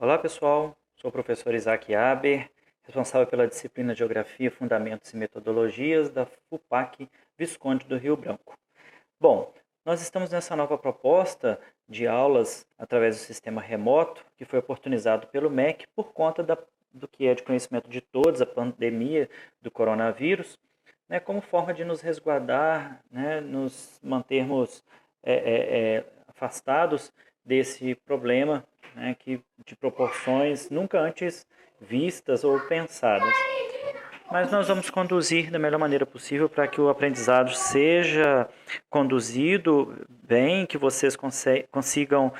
Olá pessoal, sou o professor Isaac Aber, responsável pela disciplina Geografia, Fundamentos e Metodologias da FUPAC Visconde do Rio Branco. Bom, nós estamos nessa nova proposta de aulas através do sistema remoto, que foi oportunizado pelo MEC por conta do que é de conhecimento de todos, a pandemia do coronavírus, como forma de nos resguardar, nos mantermos afastados desse problema, de proporções nunca antes vistas ou pensadas. Mas nós vamos conduzir da melhor maneira possível para que o aprendizado seja conduzido bem, que vocês consigam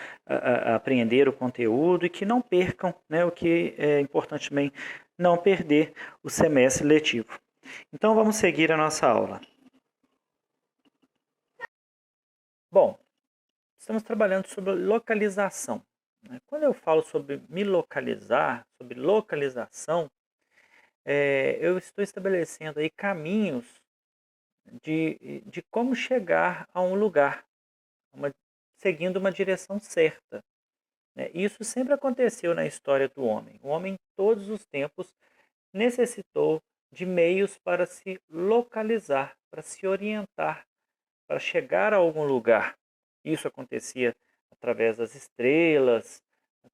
aprender o conteúdo e que não percam, o que é importante também, não perder o semestre letivo. Então vamos seguir a nossa aula. Bom, estamos trabalhando sobre localização. Quando eu falo sobre me localizar, sobre localização, eu estou estabelecendo aí caminhos de como chegar a um lugar, seguindo uma direção certa. Isso sempre aconteceu na história do homem. O homem, em todos os tempos, necessitou de meios para se localizar, para se orientar, para chegar a algum lugar. Isso acontecia através das estrelas,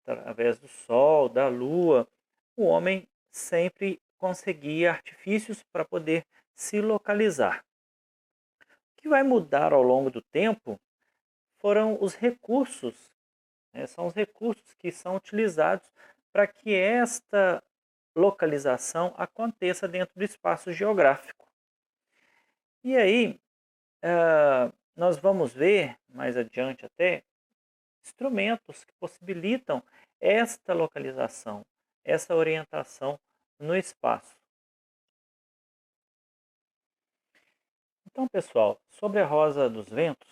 através do sol, da lua. O homem sempre conseguia artifícios para poder se localizar. O que vai mudar ao longo do tempo foram os recursos, são os recursos que são utilizados para que esta localização aconteça dentro do espaço geográfico. E aí, nós vamos ver mais adiante até instrumentos que possibilitam esta localização, essa orientação no espaço. Então, pessoal, sobre a Rosa dos Ventos,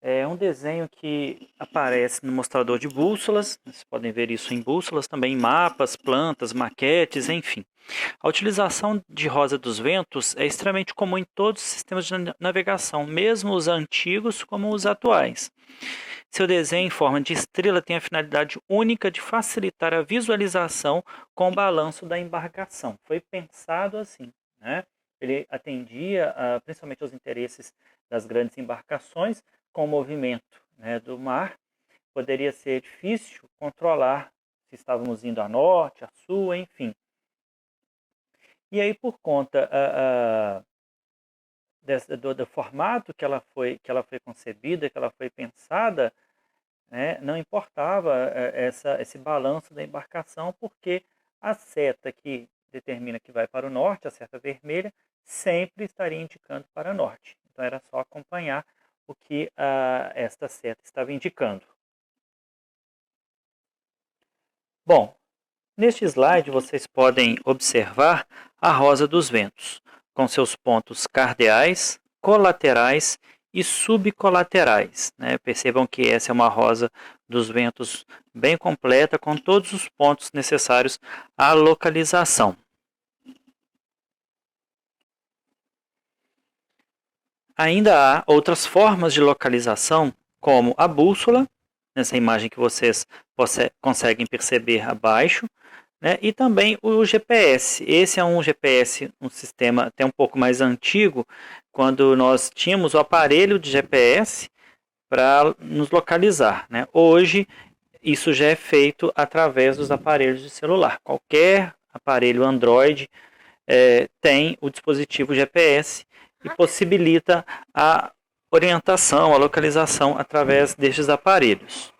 é um desenho que aparece no mostrador de bússolas. Vocês podem ver isso em bússolas, também em mapas, plantas, maquetes, enfim. A utilização de Rosa dos Ventos é extremamente comum em todos os sistemas de navegação, mesmo os antigos como os atuais. Seu desenho em forma de estrela tem a finalidade única de facilitar a visualização com o balanço da embarcação. Foi pensado assim, Ele atendia principalmente aos interesses das grandes embarcações, com o movimento do mar. Poderia ser difícil controlar se estávamos indo a norte, a sul, enfim. E aí, por conta do formato que ela foi concebida, que ela foi pensada, não importava esse balanço da embarcação, porque a seta que determina que vai para o norte, a seta vermelha, sempre estaria indicando para norte. Então era só acompanhar o que esta seta estava indicando. Bom, neste slide vocês podem observar a Rosa dos Ventos, com seus pontos cardeais, colaterais e subcolaterais. Percebam que essa é uma Rosa dos Ventos bem completa, com todos os pontos necessários à localização. Ainda há outras formas de localização, como a bússola, nessa imagem que vocês conseguem perceber abaixo, e também o GPS. Esse é um GPS, um sistema até um pouco mais antigo, quando nós tínhamos o aparelho de GPS para nos localizar. Hoje, isso já é feito através dos aparelhos de celular. Qualquer aparelho Android tem o dispositivo GPS e possibilita a orientação, a localização através destes aparelhos.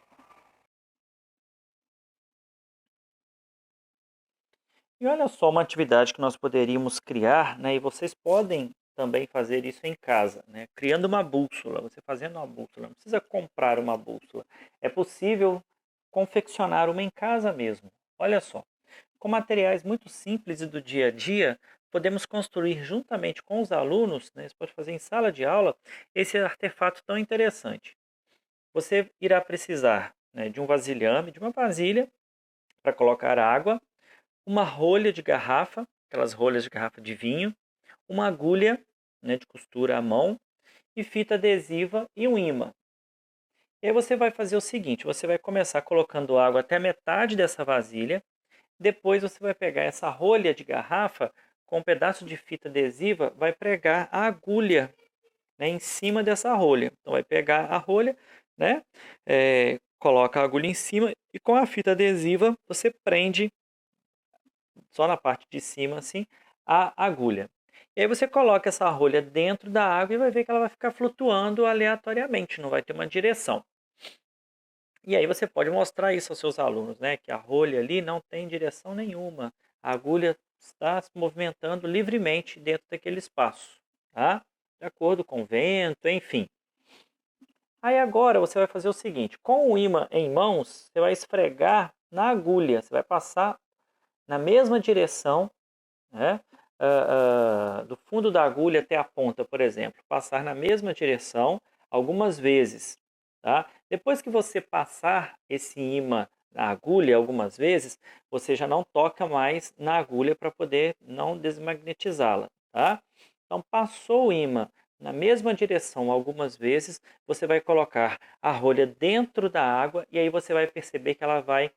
E olha só uma atividade que nós poderíamos criar, e vocês podem também fazer isso em casa, criando uma bússola. Você fazendo uma bússola, não precisa comprar uma bússola. É possível confeccionar uma em casa mesmo. Olha só, com materiais muito simples e do dia a dia, podemos construir juntamente com os alunos, você pode fazer em sala de aula, esse artefato tão interessante. Você irá precisar de um vasilhame, de uma vasilha para colocar água, uma rolha de garrafa, aquelas rolhas de garrafa de vinho, uma agulha de costura à mão e fita adesiva e um ímã. E aí você vai fazer o seguinte, você vai começar colocando água até a metade dessa vasilha, depois você vai pegar essa rolha de garrafa com um pedaço de fita adesiva, vai pregar a agulha, né, em cima dessa rolha. Então vai pegar a rolha, né, coloca a agulha em cima e com a fita adesiva você prende só na parte de cima assim a agulha. E aí você coloca essa rolha dentro da água e vai ver que ela vai ficar flutuando aleatoriamente, não vai ter uma direção. E aí você pode mostrar isso aos seus alunos, né, que a rolha ali não tem direção nenhuma. A agulha está se movimentando livremente dentro daquele espaço, tá? De acordo com o vento, enfim. Aí agora você vai fazer o seguinte, com o ímã em mãos, você vai esfregar na agulha, você vai passar na mesma direção, né, do fundo da agulha até a ponta, por exemplo, passar na mesma direção algumas vezes, tá? Depois que você passar esse ímã na agulha algumas vezes, você já não toca mais na agulha para poder não desmagnetizá-la, tá? Então, passou o ímã na mesma direção algumas vezes, você vai colocar a rolha dentro da água e aí você vai perceber que ela vai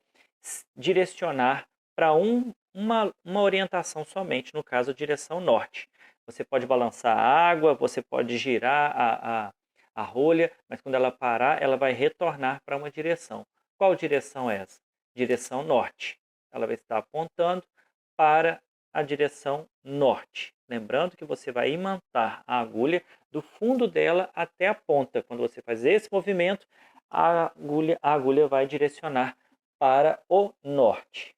direcionar para uma orientação somente, no caso, direção norte. Você pode balançar a água, você pode girar a rolha, mas quando ela parar, ela vai retornar para uma direção. Qual direção é essa? Direção norte. Ela vai estar apontando para a direção norte. Lembrando que você vai imantar a agulha do fundo dela até a ponta. Quando você faz esse movimento, a agulha vai direcionar para o norte.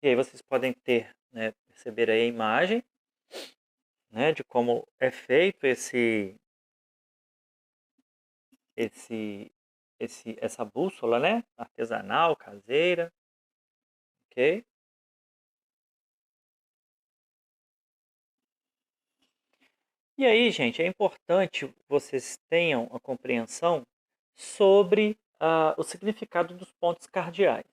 E aí vocês podem ter, né, perceber aí a imagem, né, de como é feito esse, essa bússola, né, artesanal, caseira, ok? E aí, gente, é importante vocês tenham a compreensão sobre o significado dos pontos cardeais,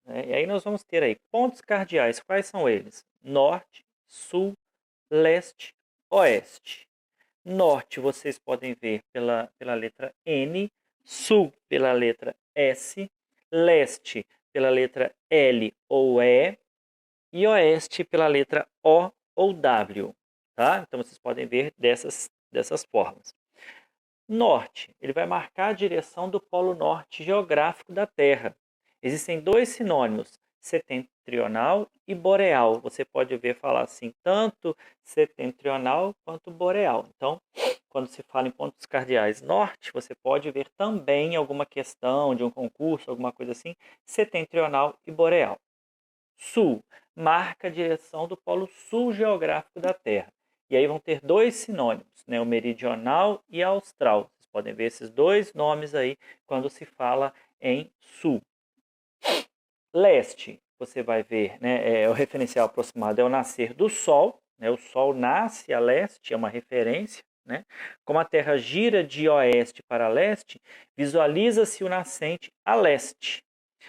né? E aí nós vamos ter aí pontos cardeais, quais são eles? Norte, sul, leste, oeste. Norte vocês podem ver pela letra N, sul pela letra S, leste pela letra L ou e oeste pela letra O ou W. Tá? Então vocês podem ver dessas formas. Norte, ele vai marcar a direção do polo norte geográfico da Terra. Existem dois sinônimos, setentrional e boreal. Você pode ver falar assim, tanto setentrional quanto boreal. Então, quando se fala em pontos cardeais norte, você pode ver também alguma questão de um concurso, alguma coisa assim, setentrional e boreal. Sul, marca a direção do polo sul geográfico da Terra. E aí vão ter dois sinônimos, né, o meridional e austral. Vocês podem ver esses dois nomes aí quando se fala em sul. Leste, você vai ver, né, o referencial aproximado é o nascer do Sol, né, o Sol nasce a leste, é uma referência, né? Como a Terra gira de oeste para leste, visualiza-se o nascente a leste.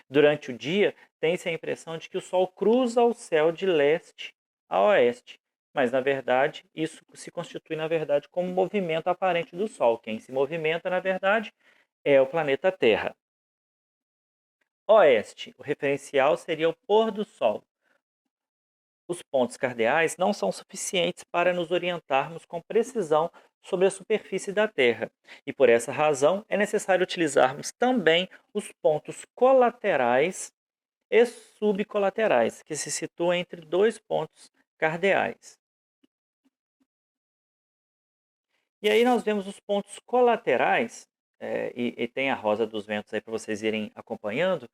Durante o dia, tem-se a impressão de que o Sol cruza o céu de leste a oeste, mas na verdade isso se constitui na verdade como um movimento aparente do Sol. Quem se movimenta na verdade é o planeta Terra. Oeste, o referencial seria o pôr do Sol. Os pontos cardeais não são suficientes para nos orientarmos com precisão sobre a superfície da Terra, e por essa razão é necessário utilizarmos também os pontos colaterais e subcolaterais, que se situam entre dois pontos cardeais. E aí nós vemos os pontos colaterais, e tem a rosa dos ventos aí para vocês irem acompanhando,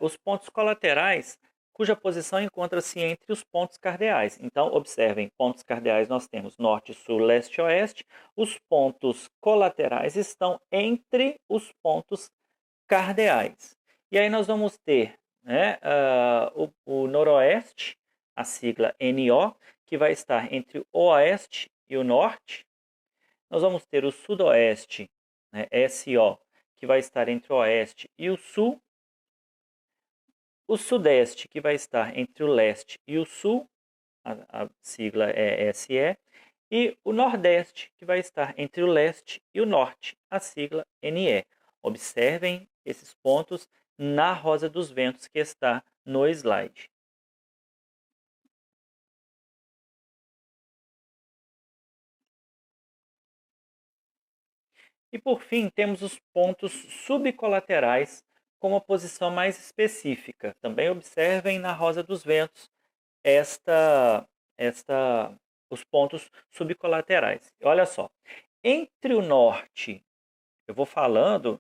os pontos colaterais cuja posição encontra-se entre os pontos cardeais. Então, observem, pontos cardeais nós temos norte, sul, leste e oeste. Os pontos colaterais estão entre os pontos cardeais. E aí nós vamos ter, né, o noroeste, a sigla NO, que vai estar entre o oeste e o norte. Nós vamos ter o sudoeste, né, SO, que vai estar entre o oeste e o sul. O sudeste, que vai estar entre o leste e o sul, a sigla é SE. e o Nordeste, que vai estar entre o leste e o norte, a sigla NE. Observem esses pontos na rosa dos ventos que está no slide. E por fim, temos os pontos subcolaterais com uma posição mais específica. Também observem na rosa dos ventos esta, esta, os pontos subcolaterais. Olha só, entre o norte, eu vou falando,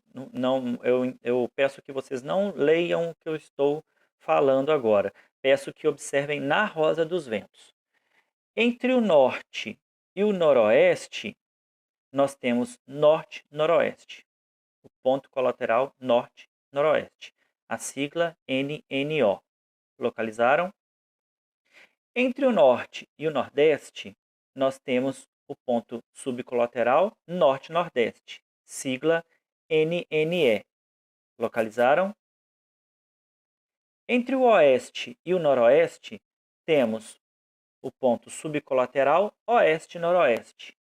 eu peço que vocês não leiam o que eu estou falando agora. Peço que observem na rosa dos ventos. Entre o norte e o noroeste, nós temos norte-noroeste. O ponto colateral norte-noroeste. A sigla NNO. Localizaram? Entre o norte e o nordeste, nós temos o ponto subcolateral norte-nordeste. Sigla NNE. Localizaram? Entre o oeste e o noroeste, temos o ponto subcolateral oeste-noroeste.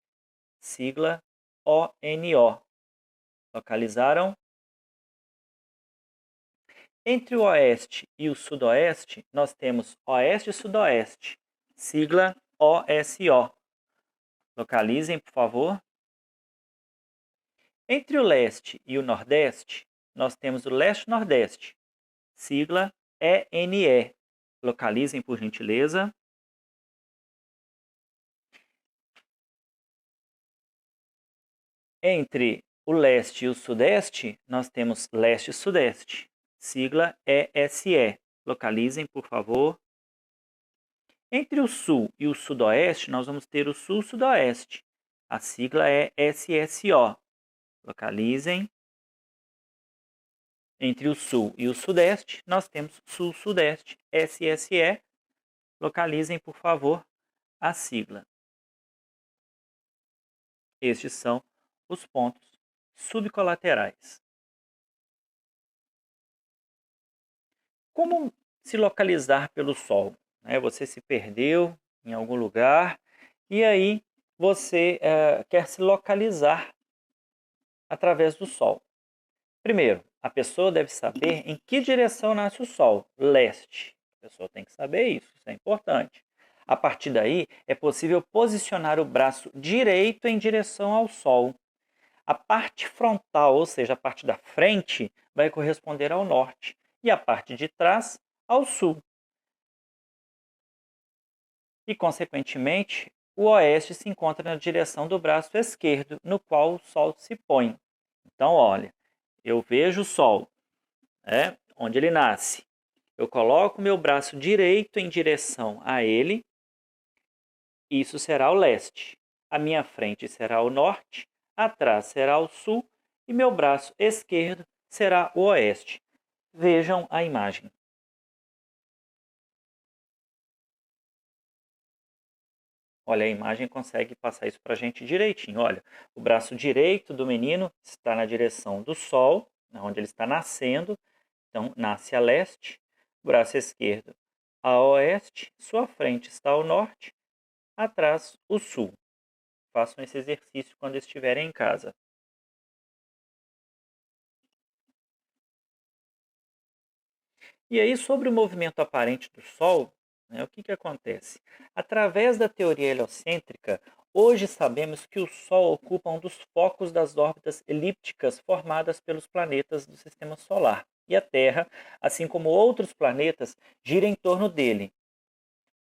Sigla ONO. Localizaram? Entre o oeste e o sudoeste, nós temos oeste e sudoeste. Sigla OSO. Localizem, por favor. Entre o leste e o nordeste, nós temos o leste-nordeste. Sigla ENE. Localizem, por gentileza. Entre o leste e o sudeste, nós temos leste e sudeste. Sigla ESE. Localizem, por favor. Entre o sul e o sudoeste, nós vamos ter o sul-sudoeste. A sigla é SSO. Localizem. Entre o sul e o sudeste, nós temos sul-sudeste, SSE. Localizem, por favor, a sigla. Estes são os pontos subcolaterais. Como se localizar pelo Sol? Você se perdeu em algum lugar e aí você quer se localizar através do Sol. Primeiro, a pessoa deve saber em que direção nasce o Sol. Leste. A pessoa tem que saber isso é importante. A partir daí, é possível posicionar o braço direito em direção ao Sol. A parte frontal, ou seja, a parte da frente, vai corresponder ao norte e a parte de trás ao sul. E, consequentemente, o oeste se encontra na direção do braço esquerdo, no qual o Sol se põe. Então, olha, eu vejo o Sol, onde ele nasce. Eu coloco meu braço direito em direção a ele, isso será o leste. A minha frente será o norte, atrás será o sul e meu braço esquerdo será o oeste. Vejam a imagem. Olha, a imagem consegue passar isso para a gente direitinho. Olha, o braço direito do menino está na direção do sol, onde ele está nascendo. Então, nasce a leste. O braço esquerdo a oeste. Sua frente está ao norte. Atrás, o sul. Façam esse exercício quando estiverem em casa. E aí, sobre o movimento aparente do Sol, o que acontece? Através da teoria heliocêntrica, hoje sabemos que o Sol ocupa um dos focos das órbitas elípticas formadas pelos planetas do Sistema Solar. E a Terra, assim como outros planetas, gira em torno dele.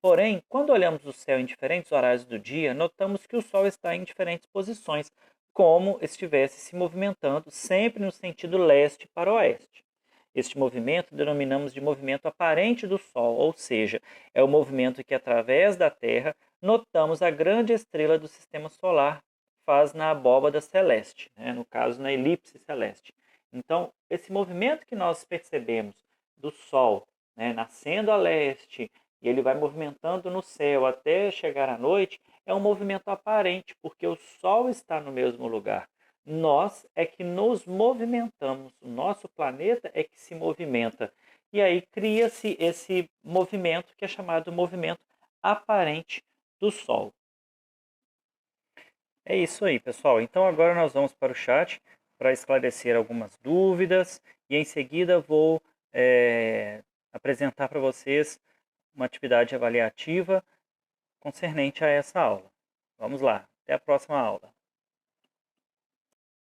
Porém, quando olhamos o céu em diferentes horários do dia, notamos que o Sol está em diferentes posições, como estivesse se movimentando sempre no sentido leste para oeste. Este movimento denominamos de movimento aparente do Sol, ou seja, é o movimento que, através da Terra, notamos a grande estrela do Sistema Solar faz na abóbada celeste, no caso, na elipse celeste. Então, esse movimento que nós percebemos do Sol nascendo a leste, e ele vai movimentando no céu até chegar à noite, é um movimento aparente, porque o Sol está no mesmo lugar. Nós é que nos movimentamos, o nosso planeta é que se movimenta. E aí cria-se esse movimento que é chamado movimento aparente do Sol. É isso aí, pessoal. Então agora nós vamos para o chat para esclarecer algumas dúvidas e em seguida vou apresentar para vocês uma atividade avaliativa concernente a essa aula. Vamos lá, até a próxima aula.